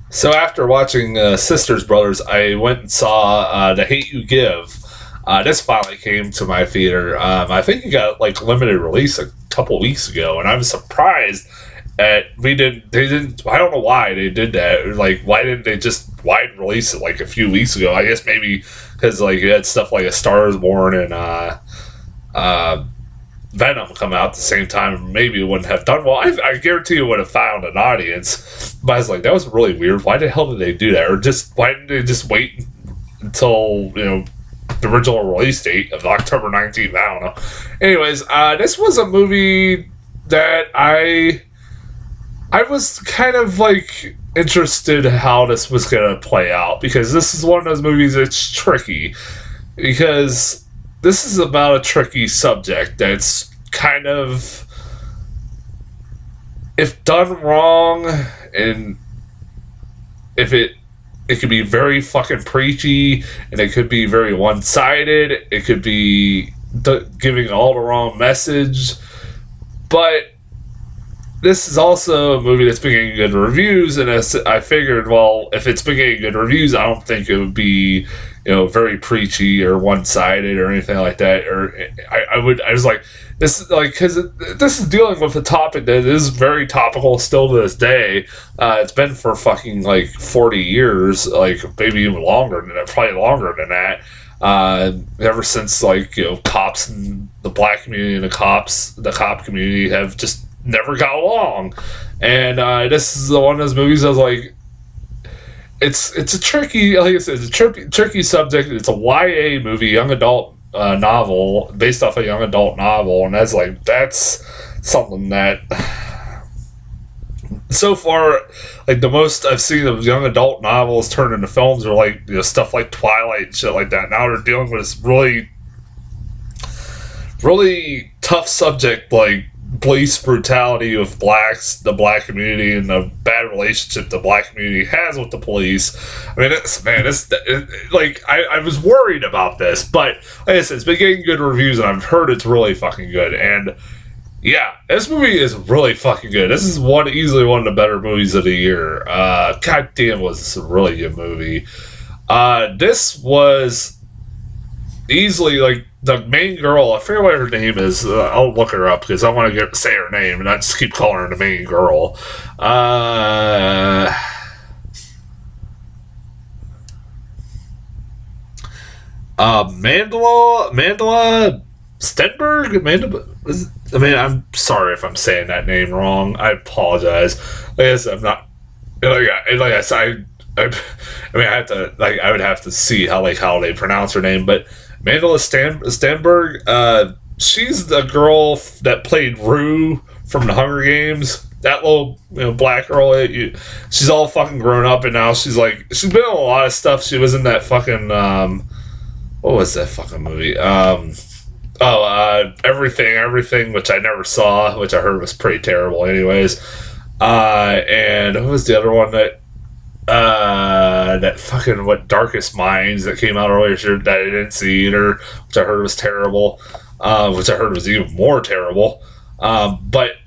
So after watching Sisters Brothers, I went and saw The Hate You Give. This finally came to my theater. I think it got like limited release a couple weeks ago, and I was surprised at we didn't. They didn't. I don't know why they did that. Like, why didn't they just wide release it like a few weeks ago? I guess maybe because like it had stuff like A Star Is Born and uh, Venom come out at the same time, maybe it wouldn't have done well. I guarantee it would have found an audience. But I was like, that was really weird. Why the hell did they do that? Or just why didn't they just wait until the original release date of October 19th? I don't know. Anyways, this was a movie that I was kind of like interested how this was gonna play out because this is one of those movies that's tricky because this is about a tricky subject that's kind of, if done wrong, and if it could be very fucking preachy, and it could be very one-sided, it could be giving all the wrong message, but this is also a movie that's been getting good reviews, and as I figured, well, if it's been getting good reviews, I don't think it would be, very preachy or one-sided or anything like that. Or I was like, this is like, because this is dealing with a topic that is very topical still to this day. It's been for fucking like 40 years, like maybe even longer than that, probably longer than that. Ever since like cops and the black community and the cop community have just never got along, and this is one of those movies I was like, it's a tricky, like I said, it's a tricky subject. It's a YA movie, young adult novel based off a young adult novel, and that's something that so far, like the most I've seen of young adult novels turned into films are like stuff like Twilight and shit like that. Now they're dealing with this really really tough subject like police brutality of the black community, and the bad relationship the black community has with the police. I mean, I was worried about this, but like I said, it's been getting good reviews, and I've heard it's really fucking good. And yeah, this movie is really fucking good. This is easily one of the better movies of the year. God damn, was this a really good movie. This was easily like the main girl. I forget what her name is. I'll look her up because I want to say her name and not just keep calling her the main girl. Mandela Stenberg. I'm sorry if I'm saying that name wrong. I apologize. Like I said, I'm not. Like I said, I mean, I would have to see how they pronounce her name, but Mandela Stenberg, she's the girl that played Rue from the Hunger Games. That little black girl. She's all fucking grown up, and now she's been in a lot of stuff. She was in that fucking what was that fucking movie? Everything, which I never saw, which I heard was pretty terrible. Anyways, and what was the other one that fucking Darkest Minds that came out earlier that I didn't see either, which I heard was terrible, which I heard was even more terrible. But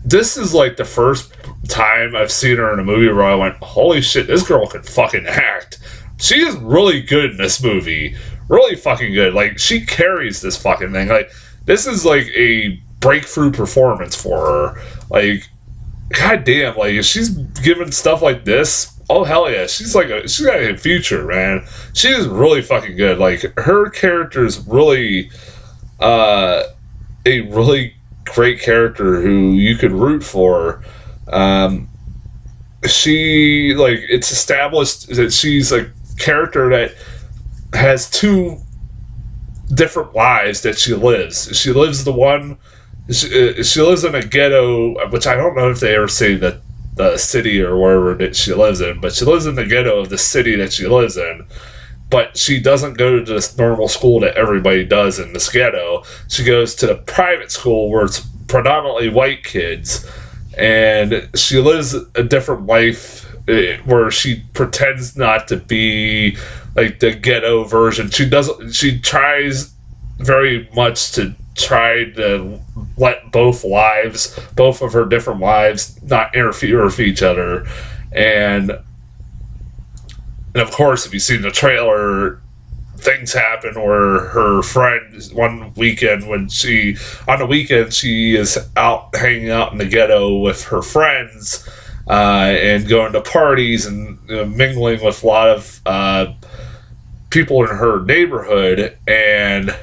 this is like the first time I've seen her in a movie where I went, holy shit, this girl can fucking act. She is really good in this movie. Really fucking good. Like, she carries this fucking thing. Like, this is like a breakthrough performance for her. Like, goddamn, like, if she's given stuff like this, oh hell yeah, she's got a future, man. She is really fucking good. Like, her character is really a really great character who you could root for. It's established that she's a character that has two different lives that she lives. She lives she lives in a ghetto, which I don't know if they ever say that the city or wherever that she lives in, but she lives in the ghetto of the city that she lives in. But she doesn't go to this normal school that everybody does in this ghetto. She goes to the private school where it's predominantly white kids, and she lives a different life where she pretends not to be like the ghetto version. She tries very much to try to let both of her different lives not interfere with each other. And And of course, if you've seen the trailer, things happen where her friend one weekend when she on the weekend she is out hanging out in the ghetto with her friends and going to parties and mingling with a lot of people in her neighborhood, and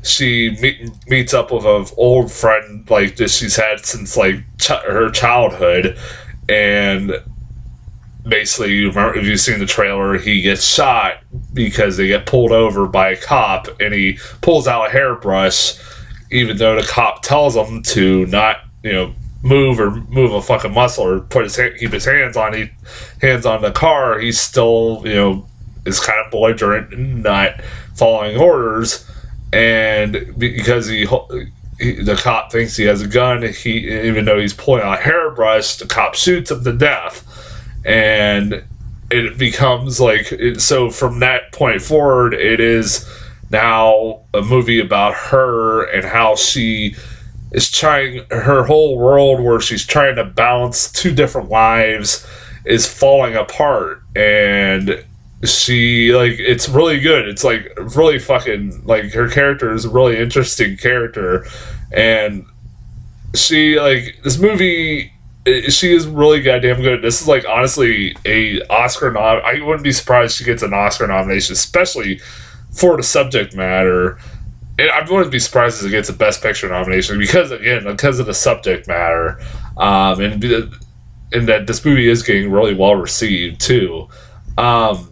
she meets up with an old friend like that she's had since like her childhood, and basically, you remember, if you've seen the trailer, he gets shot because they get pulled over by a cop, and he pulls out a hairbrush, even though the cop tells him to not, move a fucking muscle or keep his hands on the car. He's still, is kind of belligerent and not following orders, and because the cop thinks he has a gun, even though he's pulling out a hairbrush, the cop shoots him to death. And it becomes like, so from that point forward, it is now a movie about her and how she is trying, her whole world where she's trying to balance two different lives is falling apart. And she, like, it's really good. It's like really fucking, like, her character is a really interesting character. And she, like, this movie, she is really goddamn good. This is like honestly a Oscar nom. I wouldn't be surprised she gets an Oscar nomination, especially for the subject matter. And I wouldn't be surprised if it gets a Best Picture nomination because of the subject matter, and that this movie is getting really well received too. As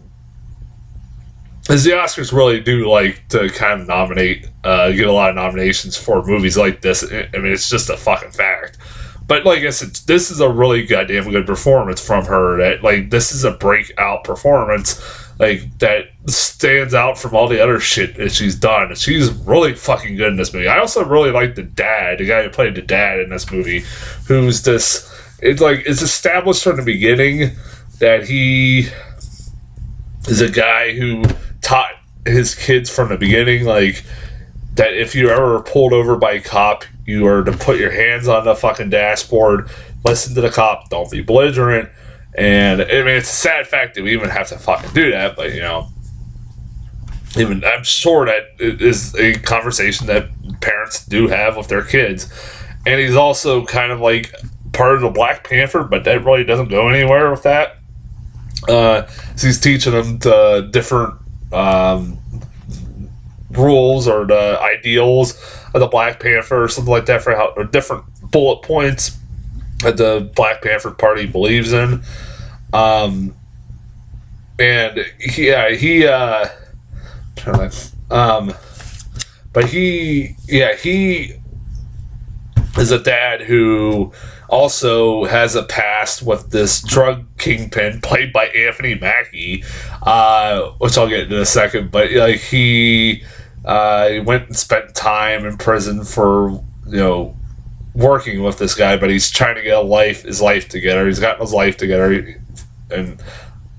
the Oscars really do like to kind of nominate, get a lot of nominations for movies like this. I mean, it's just a fucking fact. But like I said, this is a really goddamn good performance from her. That, like, this is a breakout performance, like, that stands out from all the other shit that she's done. She's really fucking good in this movie. I also really like the dad, the guy who played the dad in this movie, who's this. It's established from the beginning that he is a guy who taught his kids from the beginning, like, that if you ever pulled over by a cop, you are to put your hands on the fucking dashboard, listen to the cop, don't be belligerent. And I mean, it's a sad fact that we even have to fucking do that, but even I'm sure that it is a conversation that parents do have with their kids. And he's also kind of like part of the Black Panther, but that really doesn't go anywhere with that. So he's teaching them the different rules or the ideals of the Black Panther or something like that, for how or different bullet points that the Black Panther Party believes in. And but he is a dad who also has a past with this drug kingpin played by Anthony Mackie, which I'll get into in a second. But like he went and spent time in prison for working with this guy, but he's trying to get his life together. He's gotten his life together and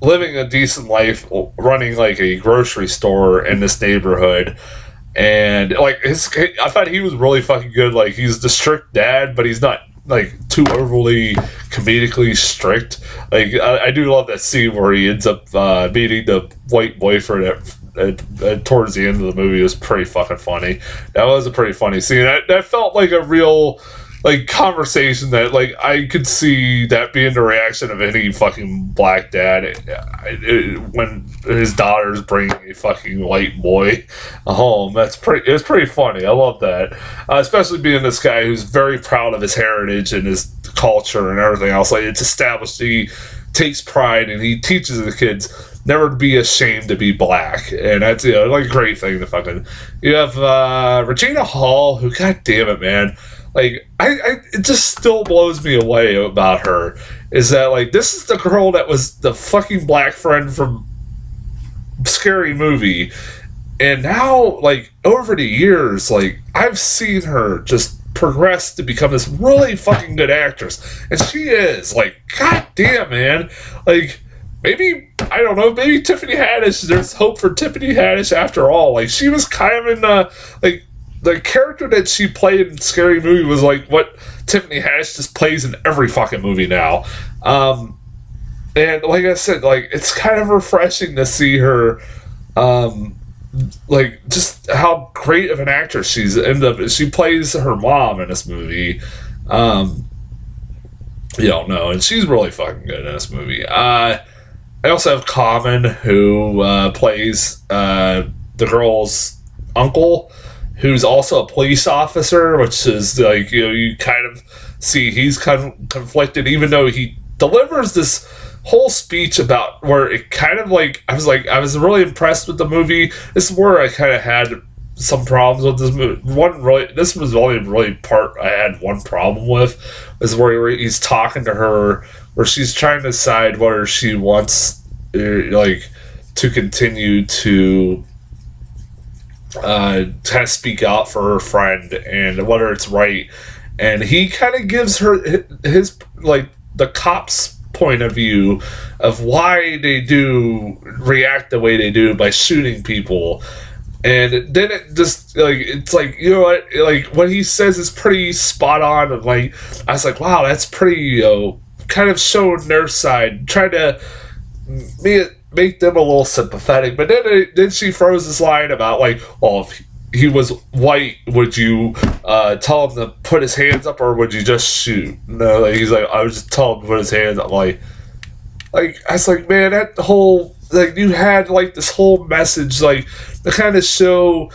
living a decent life, running like a grocery store in this neighborhood. And like I thought he was really fucking good. Like, he's the strict dad, but he's not like too overly comedically strict. Like I do love that scene where he ends up meeting the white boyfriend towards the end of the movie. It was pretty fucking funny. That was a pretty funny scene. That felt like a real like conversation that like I could see that being the reaction of any fucking black dad when his daughter's bringing a fucking white boy home. It's pretty funny. I love that, especially being this guy who's very proud of his heritage and his culture and everything else. Like, it's established he takes pride and he teaches the kids never to be ashamed to be black, and that's like a great thing to fucking. You have Regina Hall, who, god damn it, man. Like, it just still blows me away about her, is that, like, this is the girl that was the fucking black friend from Scary Movie, and now, like, over the years, like, I've seen her just progress to become this really fucking good actress, and she is, like, god damn, man, like, maybe, I don't know, maybe Tiffany Haddish, there's hope for Tiffany Haddish after all. Like, she was kind of in, like, the character that she played in Scary Movie was like what Tiffany Haddish just plays in every fucking movie now. And like I said, like it's kind of refreshing to see her, um, like just how great of an actress she's ended up. She plays her mom in this movie. Um, you don't know, and she's really fucking good in this movie. I also have Common, who plays the girl's uncle, who's also a police officer, which is like, you kind of see he's kind of conflicted, even though he delivers this whole speech about where it kind of like I was really impressed with the movie. This is where I kind of had some problems with this movie. This was only really part I had one problem with, is where he's talking to her, where she's trying to decide whether she wants like to continue to kind of speak out for her friend and whether it's right. And he kind of gives her his like the cops point of view of why they do react the way they do by shooting people. And then it just like, it's like, you know what, like what he says is pretty spot on. And like I was like, wow, that's pretty, kind of showing their side, trying to make them a little sympathetic. But then she throws this line about like, well, if he was white, would you tell him to put his hands up, or would you just shoot? No, like, he's like, I would just tell him to put his hands up. Like I was like, man, that whole, like, you had like this whole message, like, to kind of show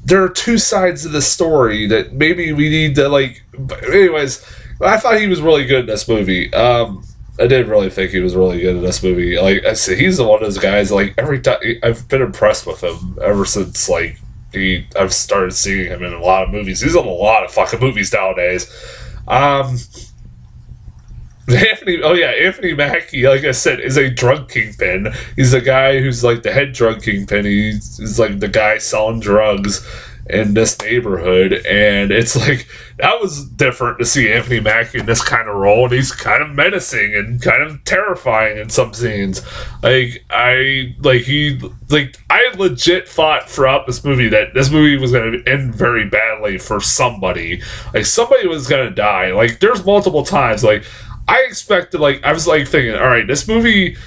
there are two sides of the story that maybe we need to like. But anyways, I thought he was really good in this movie. I did really think he was really good in this movie. Like I said, he's one of those guys. Like every time, I've been impressed with him ever since like I've started seeing him in a lot of movies. He's in a lot of fucking movies nowadays. Anthony Mackie, like I said, is a drug kingpin. He's a guy who's like the head drug kingpin. He's like the guy selling drugs in this neighborhood, and it's like, that was different to see Anthony Mackie in this kind of role, and he's kind of menacing and kind of terrifying in some scenes. I legit thought throughout this movie that this movie was going to end very badly for somebody. Like somebody was going to die. Like there's multiple times, like I expected, like I was like thinking, all right, this movie,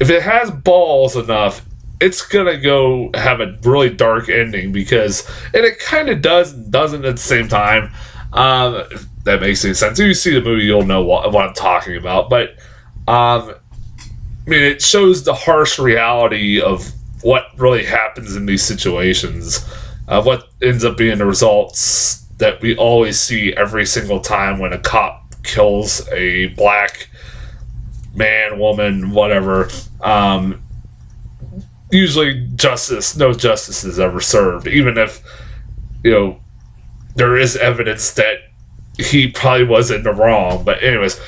if it has balls enough, it's gonna go have a really dark ending, because, and it kind of does and doesn't at the same time. If that makes any sense. If you see the movie, you'll know what I'm talking about. But I mean, it shows the harsh reality of what really happens in these situations, of what ends up being the results that we always see every single time when a cop kills a black man, woman, whatever. Usually no justice is ever served, even if, there is evidence that he probably was in the wrong. But anyways,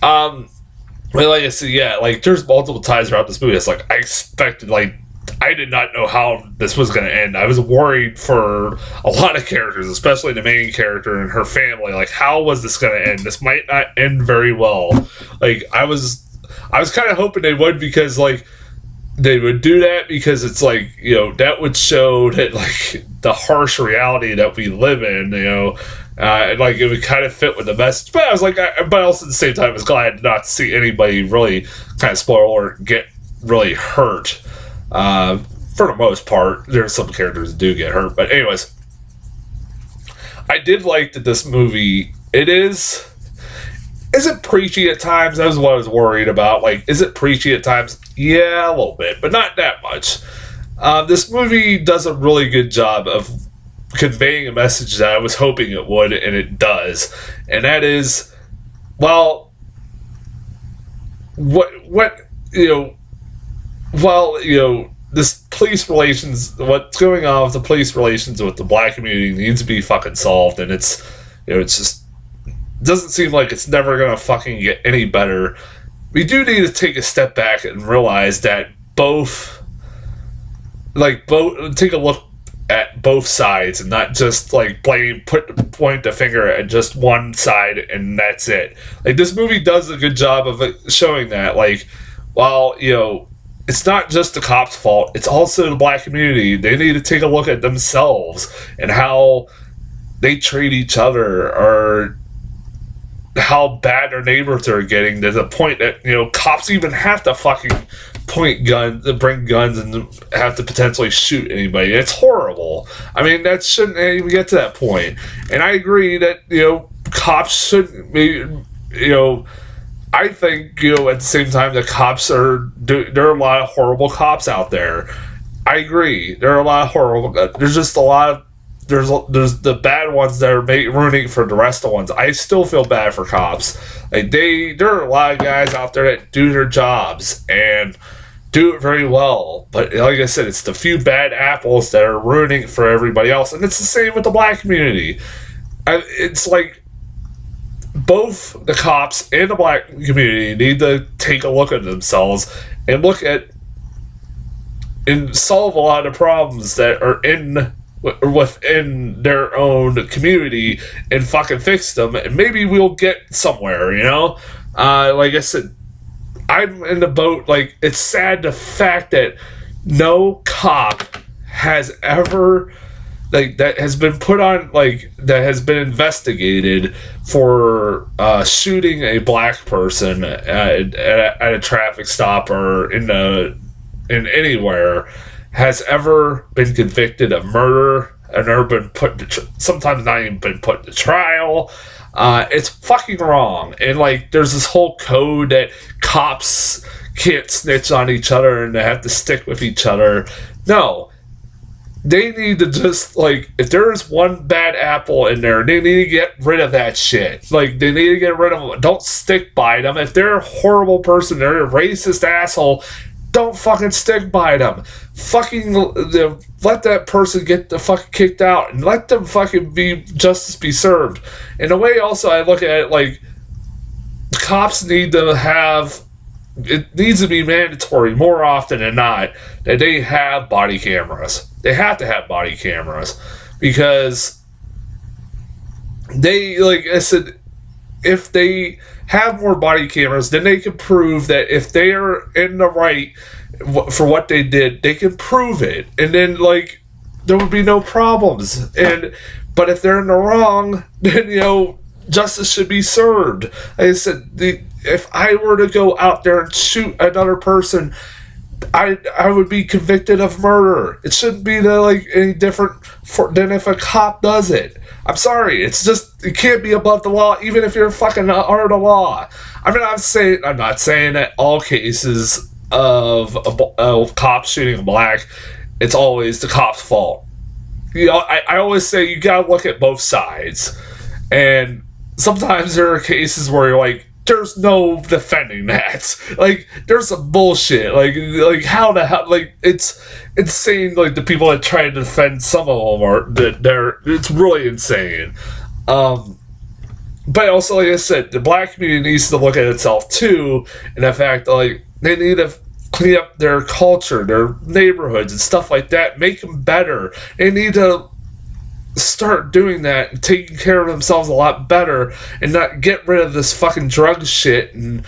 like I said, yeah, like there's multiple times throughout this movie, it's like I expected, like, I did not know how this was going to end. I was worried for a lot of characters, especially the main character and her family. Like, how was this going to end? This might not end very well. Like, I was kind of hoping they would, because like they would do that, because it's like, that would show that like the harsh reality that we live in, and like it would kind of fit with the message. But I was like, but also at the same time, I was glad not to see anybody really kind of spoiler get really hurt. For the most part, there's some characters that do get hurt, but anyways, I did like that this movie, is it preachy at times? That was what I was worried about. Like, is it preachy at times? Yeah, a little bit, but not that much. This movie does a really good job of conveying a message that I was hoping it would, and it does. And that is, well, this police relations, what's going on with the police relations with the black community needs to be fucking solved, and it's just doesn't seem like it's never gonna fucking get any better. We do need to take a step back and realize that take a look at both sides, and not just like point the finger at just one side and that's it. Like, this movie does a good job of showing that, like, while it's not just the cops' fault, it's also the black community. They need to take a look at themselves and how they treat each other, or how bad their neighbors are getting, to the point that, you know, cops even have to fucking bring guns and have to potentially shoot anybody. It's horrible. I mean, that shouldn't even get to that point. And I agree that, you know, cops shouldn't be, you know, I think, you know, at the same time, the cops there are a lot of horrible cops out there. I agree. There are a lot of horrible, there's just a lot of, there's the bad ones that are ruining for the rest of the ones. I still feel bad for cops. Like, there are a lot of guys out there that do their jobs and do it very well. But like I said, it's the few bad apples that are ruining for everybody else. And it's the same with the black community. It's like both the cops and the black community need to take a look at themselves and look at and solve a lot of problems that are within their own community and fucking fix them, and maybe we'll get somewhere, you know? Like I said, I'm in the boat. Like, it's sad the fact that no cop has ever, like, that has been put on, like, that has been investigated for shooting a black person at a traffic stop or in anywhere, has ever been convicted of murder and ever been sometimes not even been put to trial. It's fucking wrong. And, like, there's this whole code that cops can't snitch on each other and they have to stick with each other. No. They need to just, like, if there's one bad apple in there, they need to get rid of that shit. Like, they need to get rid of them. Don't stick by them. If they're a horrible person, they're a racist asshole, don't fucking stick by them. Fucking let that person get the fucking kicked out and let them fucking justice be served. In a way, also, I look at it like cops need to have, it needs to be mandatory more often than not that they have body cameras. They have to have body cameras because they, like I said, if they have more body cameras, then they can prove that if they are in the right for what they did, they can prove it, and then, like, there would be no problems. But if they're in the wrong, then, you know, justice should be served. Like I said, if I were to go out there and shoot another person, I would be convicted of murder. It shouldn't be any different than if a cop does it. I'm sorry. It's just, it can't be above the law, even if you're fucking under the law. I mean, I'm not saying that all cases of cops shooting a black, it's always the cop's fault. You know, I always say you gotta look at both sides. And sometimes there are cases where you're like, there's no defending that. Like, there's some bullshit. Like how the hell? Like, it's insane. Like, the people that try to defend some of them it's really insane. But also, like I said, the black community needs to look at itself too, and the fact that, like, they need to clean up their culture, their neighborhoods, and stuff like that. Make them better. They need to start doing that and taking care of themselves a lot better and not get rid of this fucking drug shit. And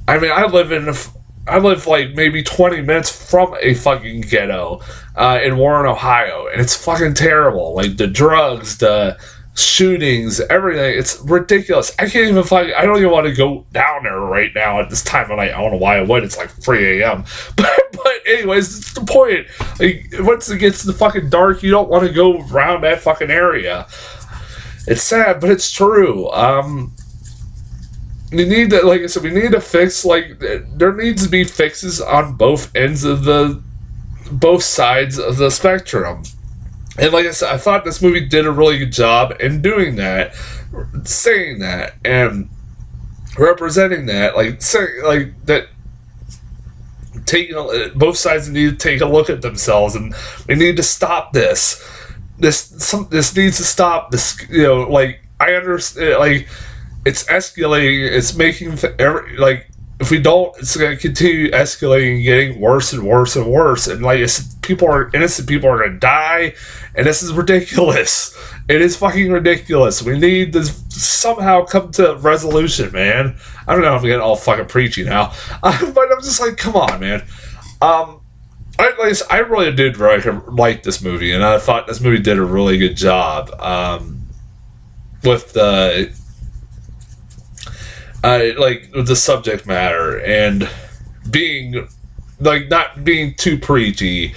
I mean, I live like maybe 20 minutes from a fucking ghetto in Warren, Ohio, and it's fucking terrible. Like, the drugs, the shootings, everything, it's ridiculous. I don't even want to go down there right now at this time of night. I don't know why I would. It's like 3 a.m. But anyways, it's the point. Like, once it gets the fucking dark, you don't want to go around that fucking area. It's sad, but it's true. We need to, like I said, we need to fix, like, there needs to be fixes on both ends of both sides of the spectrum. And like I said, I thought this movie did a really good job in doing that, saying that, and representing that, like, saying, like, that both sides need to take a look at themselves, and we need to stop this. This needs to stop. This, you know, like, I understand, like, it's escalating. It's making like, if we don't, it's going to continue escalating and getting worse and worse and worse. And like I said, innocent people are going to die, and this is ridiculous. It is fucking ridiculous. We need to somehow come to a resolution, man. I don't know if I'm getting all fucking preachy now, but I'm just like, come on, man. I really did like this movie, and I thought this movie did a really good job with the like the subject matter and being like not being too preachy.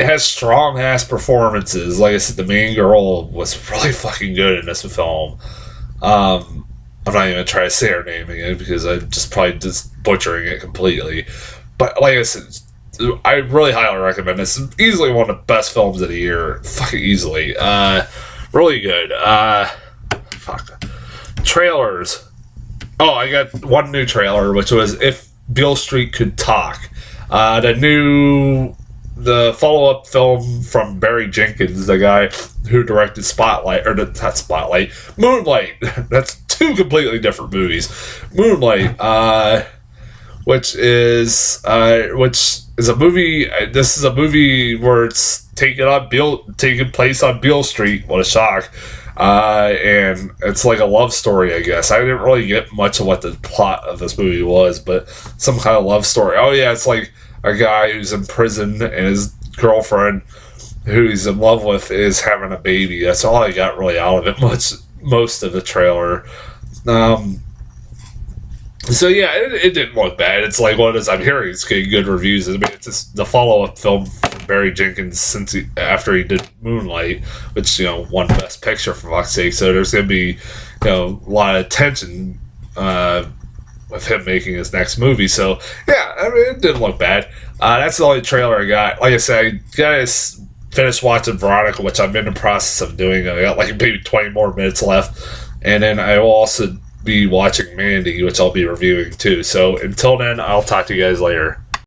It has strong ass performances. Like I said, the main girl was really fucking good in this film. I'm not even trying to say her name again because I'm just probably just butchering it completely. But like I said, I really highly recommend this. It's easily one of the best films of the year. Fucking easily. Really good. Fuck. Trailers. Oh, I got one new trailer, which was If Beale Street Could Talk. The follow-up film from Barry Jenkins, the guy who directed Spotlight, or not Spotlight, Moonlight. That's two completely different movies. Moonlight, which is a movie. This is a movie where it's taking place on Beale Street. What a shock! And it's like a love story, I guess. I didn't really get much of what the plot of this movie was, but some kind of love story. Oh yeah, it's like a guy who's in prison and his girlfriend, who he's in love with, is having a baby. That's all I got really out of it. Most of the trailer. So yeah, it didn't look bad. It's like what I'm hearing it's getting good reviews. I mean, it's just the follow-up film from Barry Jenkins after he did Moonlight, which won Best Picture for fuck's sake. So there's gonna be a lot of tension with him making his next movie. So yeah, I mean, it didn't look bad. That's the only trailer I got. Like I said, I guys finished watching Veronica, which I'm in the process of doing. I got like maybe 20 more minutes left, and then I will also be watching Mandy, which I'll be reviewing too. So until then, I'll talk to you guys later.